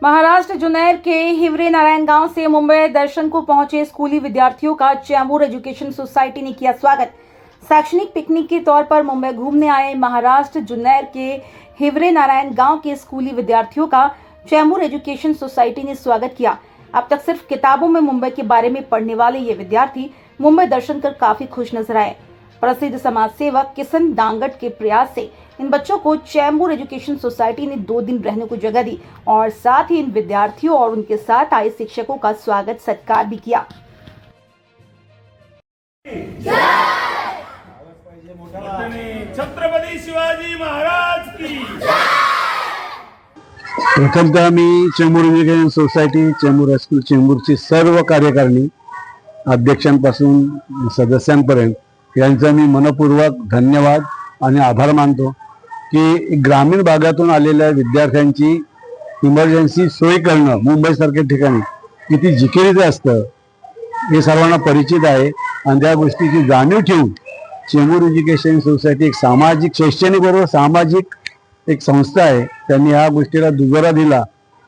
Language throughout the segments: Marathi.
महाराष्ट्र जुनैर के हिवरे नारायण गांव से मुंबई दर्शन को पहुंचे स्कूली विद्यार्थियों का चैम्बूर एजुकेशन सोसाइटी ने किया स्वागत। शैक्षणिक पिकनिक के तौर पर मुंबई घूमने आए महाराष्ट्र जुनैर के हिवरे नारायण गांव के स्कूली विद्यार्थियों का चैम्बूर एजुकेशन सोसाइटी ने स्वागत किया। अब तक सिर्फ किताबों में मुंबई के बारे में पढ़ने वाले ये विद्यार्थी मुंबई दर्शन कर काफी खुश नजर आए। प्रसिद्ध समाज सेवक किशन दांगट के प्रयास से इन बच्चों को चैम्बूर एजुकेशन सोसाइटी ने 2 दिन रहने को जगह दी और साथ ही इन विद्यार्थियों और उनके साथ आए शिक्षकों का स्वागत सत्कार भी किया। छत्रपती शिवाजी महाराज की। प्रथमतः मी Chembur education society Chembur high school चेंबूरची सर्व कार्यकारिणी अध्यक्षांपासून सदस्यांपर्यंत यांचा मी मनपूर्वक धन्यवाद आणि आभार मानतो की ग्रामीण भागातून आलेल्या विद्यार्थ्यांची इमर्जन्सी सोय करणं मुंबईसारख्या ठिकाणी किती जिकिरीचं असतं हे सर्वांना परिचित आहे आणि त्या गोष्टीची जाणीव ठेवून चेंबूर एज्युकेशन सोसायटी एक सामाजिक शैक्षणिक बरोबर सामाजिक एक संस्था आहे। त्यांनी ह्या गोष्टीला दुजोरा दिला।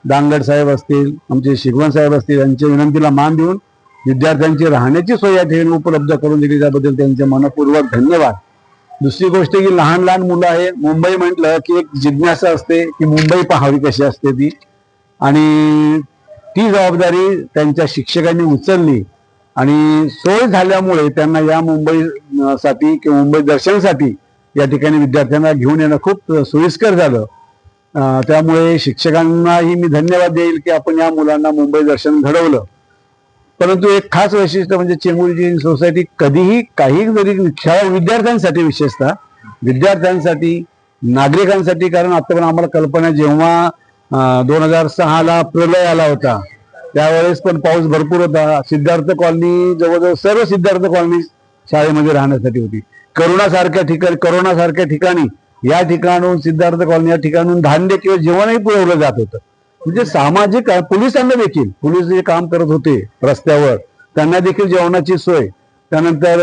दांगड साहेब असतील, आमचे शिगवण साहेब असतील, यांच्या विनंतीला मान देऊन विद्यार्थ्यांची राहण्याची सोय या ठिकाणी उपलब्ध करून दिली, त्याबद्दल त्यांचे मनपूर्वक धन्यवाद। दुसरी गोष्ट की लहान लहान मुलं आहेत, मुंबई म्हटलं की एक जिज्ञासा असते की मुंबई पाहावी कशी असते ती, आणि ती जबाबदारी त्यांच्या शिक्षकांनी उचलली आणि सोय झाल्यामुळे त्यांना या मुंबईसाठी किंवा मुंबई दर्शनासाठी या ठिकाणी विद्यार्थ्यांना घेऊन येणं खूप सोयीस्कर झालं। त्यामुळे शिक्षकांनाही मी धन्यवाद देईल की आपण या मुलांना मुंबई दर्शन घडवलं। परंतु एक खास वैशिष्ट्य म्हणजे चेंबूर एज्युकेशन सोसायटी कधीही काही जरी विद्यार्थ्यांसाठी विशेषतः विद्यार्थ्यांसाठी नागरिकांसाठी, कारण आता पण आम्हाला कल्पना जेव्हा 2006ला प्रलय आला होता त्यावेळेस पण पाऊस भरपूर होता। सिद्धार्थ कॉलनी जवळजवळ सर्व सिद्धार्थ कॉलनी शाळेमध्ये राहण्यासाठी होती। कोरोना सारख्या ठिकाणी या ठिकाणून सिद्धार्थ कॉलनी या ठिकाणून धान्य किंवा जेवणही पुरवलं जात होतं। म्हणजे सामाजिक पोलिसांना देखील, पोलीस जे काम करत होते रस्त्यावर त्यांना देखील जेवणाची सोय, त्यानंतर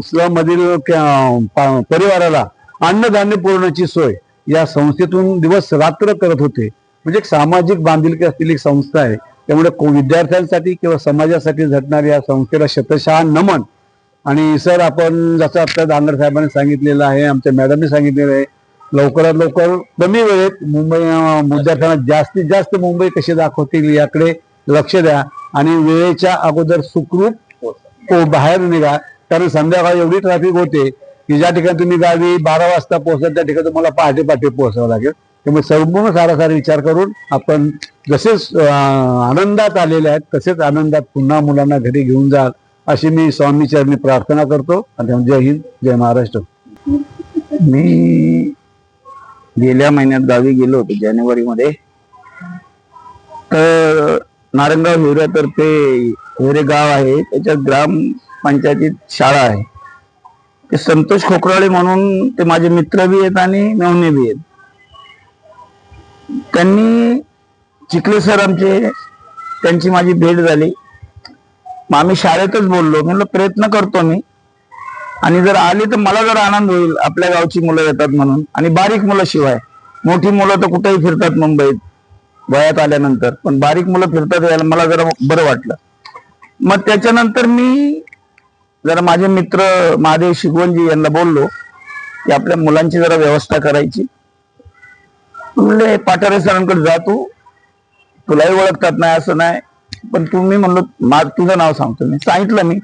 स्लम मधील परिवाराला अन्नधान्य पुरवण्याची सोय या संस्थेतून दिवस रात्र करत होते। म्हणजे एक सामाजिक बांधिलकी असलेली संस्था आहे। त्यामुळे विद्यार्थ्यांसाठी किंवा समाजासाठी झटणाऱ्या या संस्थेला शतशः नमन। आणि सर, आपण जसं आता दांगड साहेबांनी सांगितलेलं आहे, आमच्या मॅडमने सांगितलेलं आहे, लवकरात लवकर कमी वेळेत मुंबई विद्यार्थ्यांना जास्तीत जास्त मुंबई कशी दाखवतील याकडे लक्ष द्या आणि वेळेच्या अगोदर सुखरूप बाहेर निघा, कारण संध्याकाळी एवढी ट्रॅफिक होते की ज्या ठिकाणी तुम्ही गावी 12 वाजता पोहोचला त्या ठिकाणी तुम्हाला पहाटे पोहोचावं लागेल। त्यामुळे संपूर्ण सारासार विचार करून आपण जसेच आनंदात आलेले आहेत तसेच आनंदात पुन्हा मुलांना घरी घेऊन जाल अशी मी स्वामी चरणी प्रार्थना करतो। आणि जय हिंद, जय महाराष्ट्र। मी गेल्या महिन्यात गावी गेलो होतो जानेवारीमध्ये, तर नारायणगाव हिवऱ्यातर्फे हिवरे गाव आहे त्याच्यात ग्रामपंचायतीत शाळा आहे। ते संतोष खोकराळे म्हणून ते माझे मित्र बी आहेत आणि मेवणे बी आहेत। त्यांनी चिखले सर आमचे, त्यांची माझी भेट झाली। मग आम्ही शाळेतच बोललो, म्हणलं प्रयत्न करतो मी आणि जर आली तर मला जर आनंद होईल, आपल्या गावची मुलं येतात म्हणून, आणि बारीक मुलं शिवाय, मोठी मुलं तर कुठेही फिरतात मुंबईत वयात आल्यानंतर, पण बारीक मुलं फिरतात यायला मला जरा बरं वाटलं। मग त्याच्यानंतर मी जरा माझे मित्र महादेव शिगवणजी यांना बोललो की आपल्या मुलांची जरा व्यवस्था करायची। म्हणले पाठारे सरांकडे जा, तुलाही ओळखतात नाही असं नाही, पण तुम्ही म्हणलो तुझं नाव सांगतो, मी सांगितलं मी,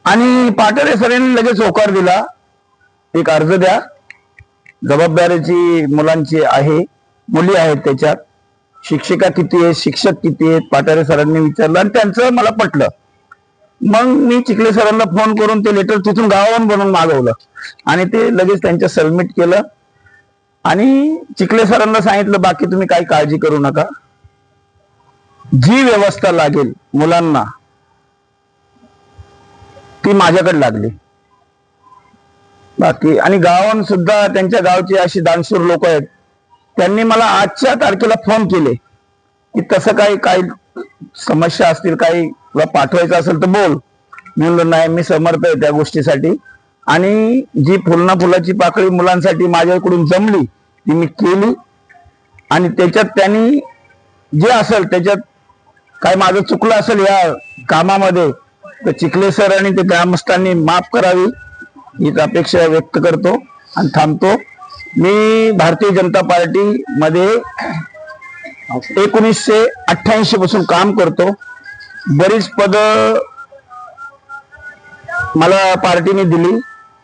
आणि पाठारे सरांनी लगेच होकार दिला, एक अर्ज द्या, जबाबदारीची मुलांची आहे, मुली आहेत त्याच्यात, शिक्षिका किती आहेत, शिक्षक किती आहेत, पाठारे सरांनी विचारलं आणि त्यांचं मला पटलं। मग मी चिखले सरांना फोन करून ते लेटर तिथून गावावरून बनवून मागवलं आणि ते लगेच त्यांच्या सबमिट केलं आणि चिखले सरांना सांगितलं बाकी तुम्ही काही काळजी करू नका, जी व्यवस्था लागेल मुलांना ती माझ्याकडे लागली बाकी। आणि गावात सुद्धा त्यांच्या गावची अशी दानशूर लोक आहेत, त्यांनी मला आजच्या तारखेला फोन केले की तसं काही समस्या असतील, काही पाठवायचं असेल तर बोल। मी म्हणलं नाही, मी समर्थ आहे त्या गोष्टीसाठी, आणि जी फुलाची पाकळी मुलांसाठी माझ्याकडून जमली ती मी केली। आणि त्याच्यात त्यांनी जे असेल त्याच्यात काय माझं चुकलं असेल या कामामध्ये तर चिखले सर आणि ते ग्रामस्थांनी माफ करावी हीच अपेक्षा व्यक्त करतो आणि थांबतो. मी भारतीय जनता पार्टी मध्ये 1988 पासून काम करतो. बरीच पद मला पार्टीने दिली.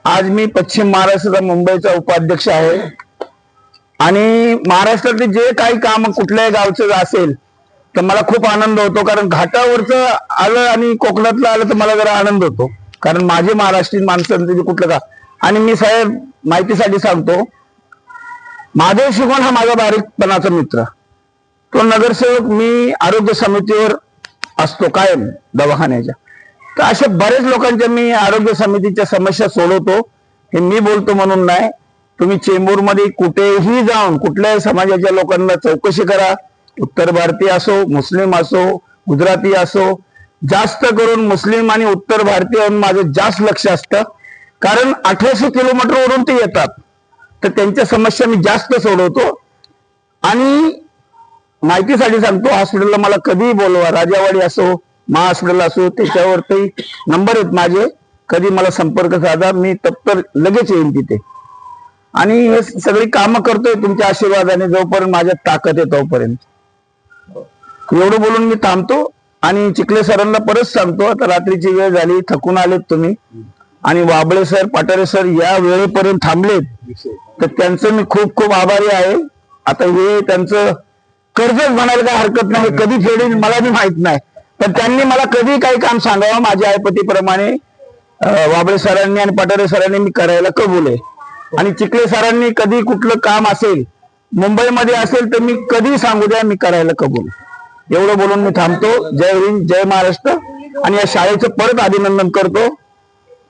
आज मी पश्चिम महाराष्ट्राचा मुंबईचा उपाध्यक्ष आहे आणि महाराष्ट्रातले जे काही काम कुठल्याही गावचं असेल तर मला खूप आनंद होतो, कारण घाटावरचं आलं आणि कोकणातलं आलं तर मला जरा आनंद होतो, कारण माझे महाराष्ट्रीयन माणसं कुठलं का. आणि मी साहेब माहितीसाठी सांगतो, महादेव शिगवण हा माझा बारीकपणाचा मित्र. तो नगरसेवक, मी आरोग्य समितीवर असतो कायम दवाखान्याच्या. तर अशा बरेच लोकांच्या मी आरोग्य समितीच्या समस्या सोडवतो. हे मी बोलतो म्हणून नाही, तुम्ही चेंबूरमध्ये कुठेही जाऊन कुठल्याही समाजाच्या लोकांना चौकशी करा. उत्तर भारतीय असो, मुस्लिम असो, गुजराती असो, जास्त करून मुस्लिम आणि उत्तर भारतीय माझं जास्त लक्ष असतं, कारण 1800 किलोमीटरवरून ते येतात. तर त्यांच्या समस्या मी जास्त सोडवतो. आणि माहितीसाठी सांगतो, हॉस्पिटलला मला कधीही बोलवा, राजावाडी असो, महा हॉस्पिटल असो, त्याच्यावरती नंबर आहेत माझे, कधी मला संपर्क साधा, मी तत्पर लगेच येईन तिथे. आणि हे सगळी कामं करतोय तुमच्या आशीर्वादाने, जोपर्यंत माझ्यात ताकद आहे तोपर्यंत. एवढं बोलून मी थांबतो आणि चिखले सरांना परत सांगतो, आता रात्रीची वेळ झाली, थकून आलेत तुम्ही, आणि वाबळे सर, पाटारे सर या वेळेपर्यंत थांबलेत तर त्यांचं मी खूप खूप आभारी आहे. आता हे त्यांचं कर्जच म्हणायला काय हरकत नाही, कधी फेडेल मला बी माहित नाही, पण त्यांनी मला कधी काही काम सांगावं माझ्या ऐपतीप्रमाणे वाबळे सरांनी आणि पाटारे सरांनी मी करायला कबूल आहे. आणि चिखले सरांनी कधी कुठलं काम असेल, मुंबईमध्ये असेल तर मी कधी सांगू द्या, मी करायला कबूल. एवढं बोलून मी थांबतो. जय हिंद, जय महाराष्ट्र. आणि या शाळेचं परत अभिनंदन करतो,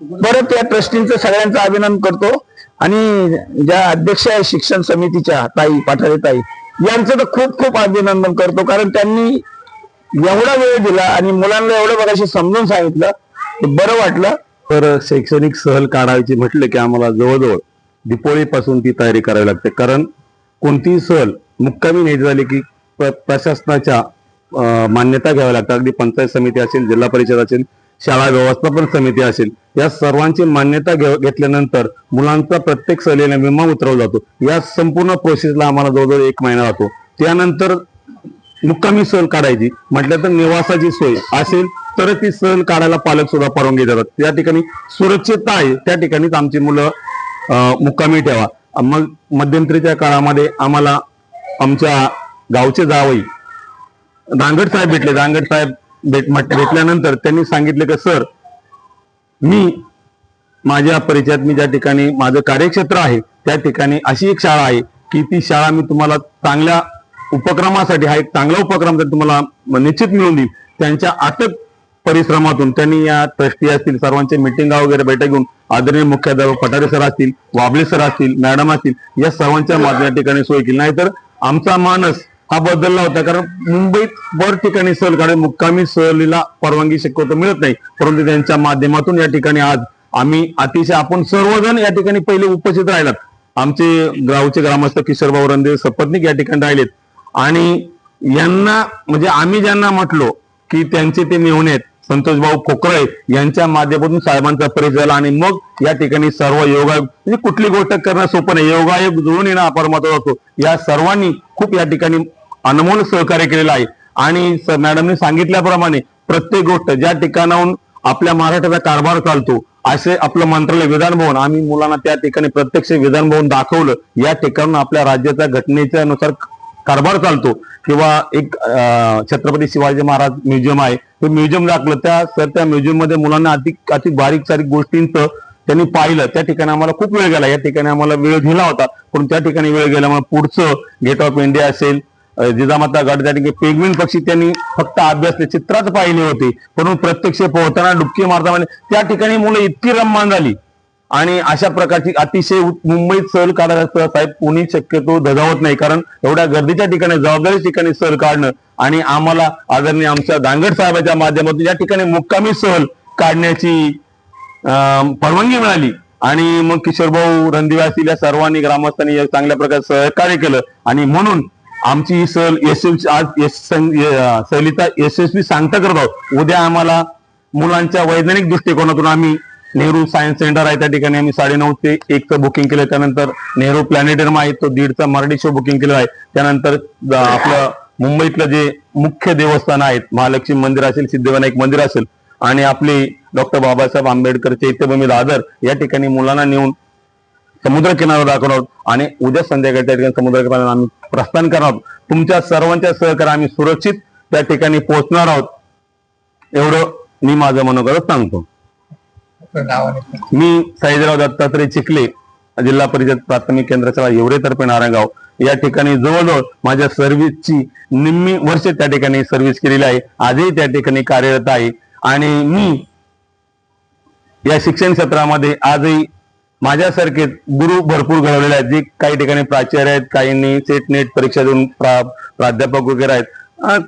परत या ट्रस्टींचं सगळ्यांचं अभिनंदन करतो. आणि ज्या अध्यक्ष आहे शिक्षण समितीच्या ताई, पाठारे ताई, यांचं तर खूप खूप अभिनंदन करतो, कारण त्यांनी एवढा वेळ दिला आणि मुलांना एवढं बघाशी समजून सांगितलं, ते बरं वाटलं. तर शैक्षणिक सहल काढायची म्हटलं की आम्हाला जवळजवळ दीपोळीपासून ती तयारी करावी लागते, कारण कोणतीही सहल मुक्कामी न्यायची झाली की प्रशासनाच्या मान्यता घ्याव्या लागतात. अगदी पंचायत समिती असेल, जिल्हा परिषद असेल, शाळा व्यवस्थापन समिती असेल, या सर्वांची मान्यता घेतल्यानंतर मुलांचा प्रत्येक सहलीला विमा उतरवला जातो. या संपूर्ण प्रोसेसला आम्हाला जवळजवळ 1 महिना लागतो. त्यानंतर मुक्कामी सहल काढायची म्हटलं तर निवासाची सोय असेल तर ती सहल काढायला पालक सुद्धा परवानगी देतात. त्या ठिकाणी सुरक्षितता आहे, त्या ठिकाणीच आमची मुलं मुक्कामी ठेवा. मग मध्यंतरीच्या काळामध्ये आम्हाला आमच्या गावचे जावई दांगड साहेब भेटले. दांगड साहेब भेटल्यानंतर त्यांनी सांगितले की सर, मी माझ्या परिचयात, मी ज्या ठिकाणी माझं कार्यक्षेत्र आहे त्या ठिकाणी अशी एक शाळा आहे की ती शाळा मी तुम्हाला चांगल्या उपक्रमासाठी, हा एक चांगला उपक्रम जर तुम्हाला निश्चित मिळून देईल. त्यांच्या अथक परिश्रमातून त्यांनी या ट्रस्टी असतील सर्वांचे मीटिंग वगैरे बैठक घेऊन आदरणीय मुख्याध्यापक पठारे सर असतील, वाबळे सर असतील, मॅडम असतील, या सर्वांच्या माध्यमात ठिकाणी सोय केली. नाहीतर आमचा मानस हा बदलला होता, कारण मुंबईत बर ठिकाणी सहल काढून मुक्कामी सहलीला परवानगी शक्यतो मिळत नाही, परंतु त्यांच्या माध्यमातून या ठिकाणी आज आम्ही अतिशय, आपण सर्वजण या ठिकाणी पहिले उपस्थित राहिलात. आमचे गावचे ग्रामस्थ किशोरभाऊ रंदे सपत्नीक या ठिकाणी राहिलेत. आणि यांना म्हणजे आम्ही ज्यांना म्हटलो की त्यांचे ते मेहुणे आहेत संतोषभाऊ खोकरे, यांच्या माध्यमातून साहेबांचा परिचय झाला. आणि मग या ठिकाणी सर्व योगायोग, म्हणजे कुठली गोष्ट करणं सोपं नाही, योगायोग जुळून येणं अपार महत्वाचा असतो. या सर्वांनी खूप या ठिकाणी अनमोल सहकार्य केलेलं आहे. आणि मॅडमने सांगितल्याप्रमाणे प्रत्येक गोष्ट ज्या ठिकाणाहून आपल्या महाराष्ट्राचा कारभार चालतो, असे आपलं मंत्रालय विधानभवन, आम्ही मुलांना त्या ठिकाणी प्रत्यक्ष विधानभवन दाखवलं. या ठिकाणून आपल्या राज्याच्या घटनेच्या नुसार कारभार चालतो. किंवा एक छत्रपती शिवाजी महाराज म्युझियम आहे, ते म्युझियम दाखवलं. त्या म्युझियम मध्ये मुलांना अति बारीक सारीक गोष्टींचं त्यांनी पाहिलं. त्या ठिकाणी आम्हाला खूप वेळ गेला, या ठिकाणी आम्हाला वेळ दिला होता, पण त्या ठिकाणी वेळ गेल्यामुळे पुढचं गेट ऑफ इंडिया असेल, जिजामाता गड, त्या ठिकाणी पेंग्विन पक्षी त्यांनी फक्त अभ्यासले, चित्रात पाहिले होते, पण प्रत्यक्ष पोहताना डुबकी मारताना त्या ठिकाणी मुलं इतकी रममान झाली. आणि अशा प्रकारची अतिशय मुंबईत सहल काढायला साहेब कोणी शक्यतो धजावत नाही, कारण एवढ्या गर्दीच्या ठिकाणी, जबाबदारी ठिकाणी सहल काढणं. आणि आम्हाला आदरणीय आमच्या दांगड साहेबांच्या माध्यमातून या ठिकाणी मुक्कामी सहल काढण्याची परवानगी मिळाली. आणि मग किशोरभाऊ रणदिवे असतील, या सर्वांनी ग्रामस्थांनी चांगल्या प्रकारे सहकार्य केलं. आणि म्हणून आमची सहल यशस्वी आज सहलीचा यशस्वी सांगता करत आहोत. उद्या आम्हाला मुलांच्या वैज्ञानिक दृष्टिकोनातून आम्ही नेहरू सायन्स सेंटर आहे त्या ठिकाणी आम्ही 9:30 ते 1चं बुकिंग केलं. त्यानंतर नेहरू प्लॅनेटरियम आहे तो 1:30चा मराठी शो बुकिंग केलं आहे. त्यानंतर आपलं मुंबईतलं जे मुख्य देवस्थान आहेत, महालक्ष्मी मंदिर असेल, सिद्धिविनायक मंदिर असेल आणि आपली डॉक्टर बाबासाहेब आंबेडकर चैत्यभूमी दादर या ठिकाणी मुलांना नेऊन समुद्र किनारा दाखवणार आहोत आणि उद्या संध्याकाळी त्या ठिकाणी समुद्र किनारा आम्ही प्रस्थान करणार आहोत. तुमच्या सर्वांच्या सहकार्य आम्ही सुरक्षित त्या ठिकाणी पोहोचणार आहोत एवढं मी माझं मनोगत सांगतो. मी साईजराव दत्तात्रय चिखले, जिल्हा परिषद प्राथमिक केंद्र शाळा हिवरे तर्फे नारायणगाव या ठिकाणी जवळजवळ माझ्या सर्व्हिसची निम्मी वर्ष त्या ठिकाणी सर्व्हिस केलेली आहे. आजही त्या ठिकाणी कार्यरत आहे आणि मी या शिक्षण क्षेत्रामध्ये आजही माझ्यासारखे गुरु भरपूर घडवलेले आहेत, जे काही ठिकाणी प्राचार्य आहेत, काहींनी सेट नेट परीक्षा देऊन प्राध्यापक वगैरे आहेत.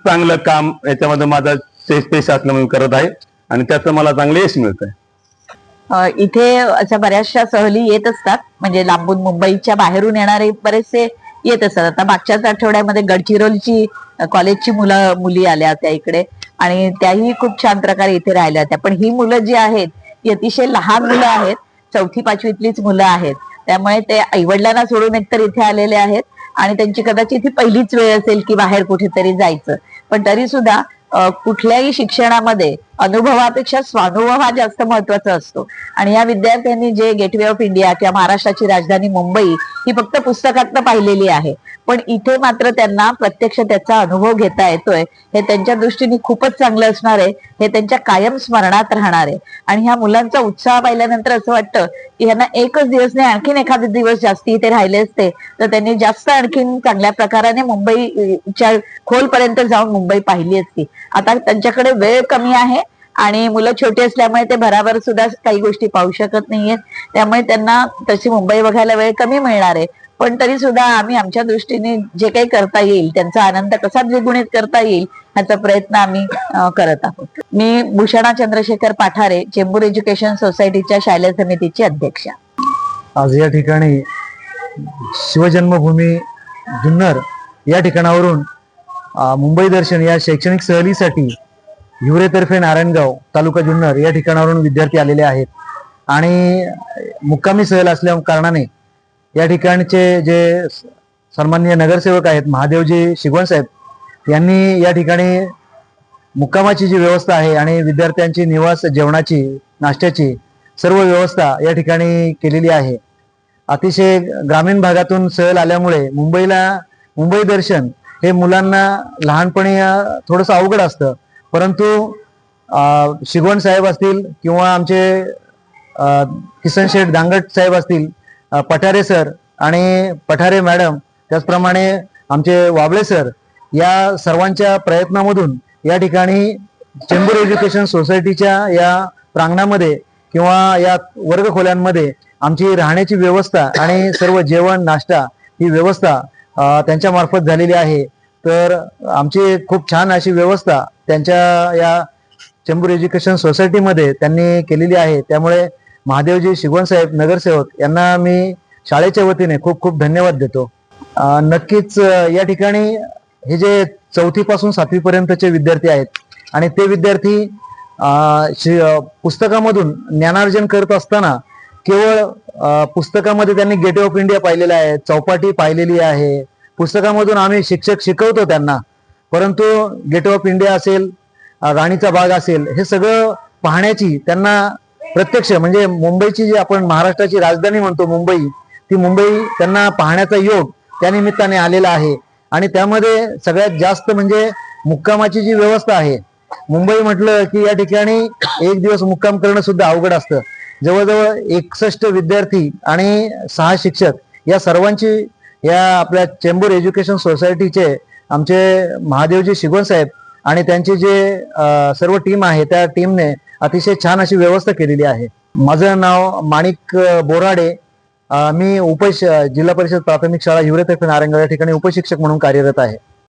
चांगलं काम याच्यामध्ये माझा पेशा असल्यामुळे करत आहे आणि त्याचं मला चांगलं यश मिळत आहे. इथे अशा बऱ्याचशा सहली येत असतात, म्हणजे लांबून मुंबईच्या बाहेरून येणारे बरेचसे येत असतात. आता मागच्याच आठवड्यामध्ये गडचिरोलीची कॉलेजची मुली आल्या होत्या इकडे आणि त्याही खूप छान प्रकारे इथे राहिल्या होत्या. पण ही मुलं जी आहेत ती अतिशय लहान मुलं आहेत, 4वी-5वीतलीच मुलं आहेत. त्यामुळे ते आईवडिलांना सोडून एकतर इथे आलेले आहेत आणि त्यांची कदाचित ही पहिलीच वेळ असेल की बाहेर कुठेतरी जायचं. पण तरी सुद्धा कुठल्याही शिक्षणामध्ये अनुभवापेक्षा स्वानुभव हा जास्त महत्वाचा असतो. आणि या विद्यार्थ्यांनी जे गेटवे ऑफ इंडिया किंवा महाराष्ट्राची राजधानी मुंबई ही फक्त पुस्तकातनं पाहिलेली आहे, पण इथे मात्र त्यांना प्रत्यक्ष त्याचा अनुभव घेता येतोय, हे त्यांच्या दृष्टीने खूपच चांगलं असणार आहे. हे त्यांच्या कायम स्मरणात राहणार आहे. आणि ह्या मुलांचा उत्साह पाहिल्यानंतर असं वाटतं की ह्यांना एकच दिवस नाही, आणखीन एखादे दिवस जास्ती इथे राहिले असते तर त्यांनी जास्त आणखीन चांगल्या प्रकाराने मुंबईच्या खोलपर्यंत जाऊन मुंबई पाहिली असती. आता त्यांच्याकडे वेळ कमी आहे आणि मुलं छोटी असल्यामुळे ते भराभर सुद्धा काही गोष्टी पाहू शकत नाहीयेत. त्यामुळे त्यांना तशी मुंबई बघायला वेळ कमी मिळणार आहे. पण तरी सुद्धा आम्ही आमच्या दृष्टीने जे काही करता येईल, त्यांचा आनंद कसा द्विगुणित करता येईल ह्याचा प्रयत्न आम्ही करत आहोत. मी भूषणा चंद्रशेखर पाठारे, चेंबूर एज्युकेशन सोसायटीच्या शालेय समितीची अध्यक्षा. आज या ठिकाणी शिवजन्मभूमी जुन्नर या ठिकाणावरून मुंबई दर्शन या शैक्षणिक सहलीसाठी हिवरेतर्फे नारायणगाव तालुका जुन्नर या ठिकाणावरून विद्यार्थी आलेले आहेत आणि मुक्कामी सहल असल्या कारणाने या ठिकाणचे जे सन्माननीय नगरसेवक आहेत महादेवजी शिगवण साहेब यांनी या ठिकाणी मुक्कामाची जी व्यवस्था आहे आणि विद्यार्थ्यांची निवास, जेवणाची, नाश्त्याची सर्व व्यवस्था या ठिकाणी केलेली आहे. अतिशय ग्रामीण भागातून सहल आल्यामुळे मुंबई दर्शन हे मुलांना लहानपणी थोडंसं अवघड असतं, परंतु शिगवण साहेब असतील किंवा आमचे किसन शेठ दांगट साहेब असतील, पठारे सर आणि पठारे मॅडम, त्याचप्रमाणे आमचे वाबळे सर, या सर्वांच्या प्रयत्नामधून या ठिकाणी चेंबूर एज्युकेशन सोसायटीच्या या प्रांगणामध्ये किंवा या वर्गखोल्यांमध्ये आमची राहण्याची व्यवस्था आणि सर्व जेवण, नाश्ता ही व्यवस्था त्यांच्या मार्फत झालेली आहे. तर आमची खूप छान अशी व्यवस्था त्यांच्या या चेंबूर एज्युकेशन सोसायटीमध्ये त्यांनी केलेली आहे. त्यामुळे महादेवजी शिगवण साहेब नगरसेवक यांना मी शाळेच्या वतीने खूप खूप धन्यवाद देतो. नक्कीच या ठिकाणी हे जे 4थी पासून 7वी पर्यंतचे विद्यार्थी आहेत आणि ते विद्यार्थी पुस्तकामधून ज्ञानार्जन करत असताना केवळ पुस्तकामध्ये त्यांनी गेटवे ऑफ इंडिया पाहिलेला आहे, चौपाटी पाहिलेली आहे, पुस्तकामधून आम्ही शिक्षक शिकवतो त्यांना, परंतु गेटवे ऑफ इंडिया असेल, राणीचा बाग असेल, हे सगळं पाहण्याची त्यांना प्रत्यक्ष, म्हणजे मुंबईची जी आपण महाराष्ट्राची राजधानी म्हणतो मुंबई, ती मुंबई त्यांना पाहण्याचा योग त्या निमित्ताने आलेला आहे. आणि त्यामध्ये सगळ्यात जास्त म्हणजे मुक्कामाची जी व्यवस्था आहे, मुंबई म्हटलं की या ठिकाणी एक दिवस मुक्काम करणं सुद्धा अवघड असतं. जवळजवळ 61 विद्यार्थी आणि 6 शिक्षक या सर्वांची या आपल्या चेंबूर एज्युकेशन सोसायटीचे आमचे महादेवजी शिगवण साहेब आणि त्यांची जे सर्व टीम आहे त्या टीमने अतिशय छान अशी व्यवस्था केलेली आहे. माझं नाव माणिक बोराडे, मी जिल्हा परिषद प्राथमिक शाळा हिवरेतर्फे नारायणगाव या ठिकाणी उपशिक्षक म्हणून कार्यरत आहे.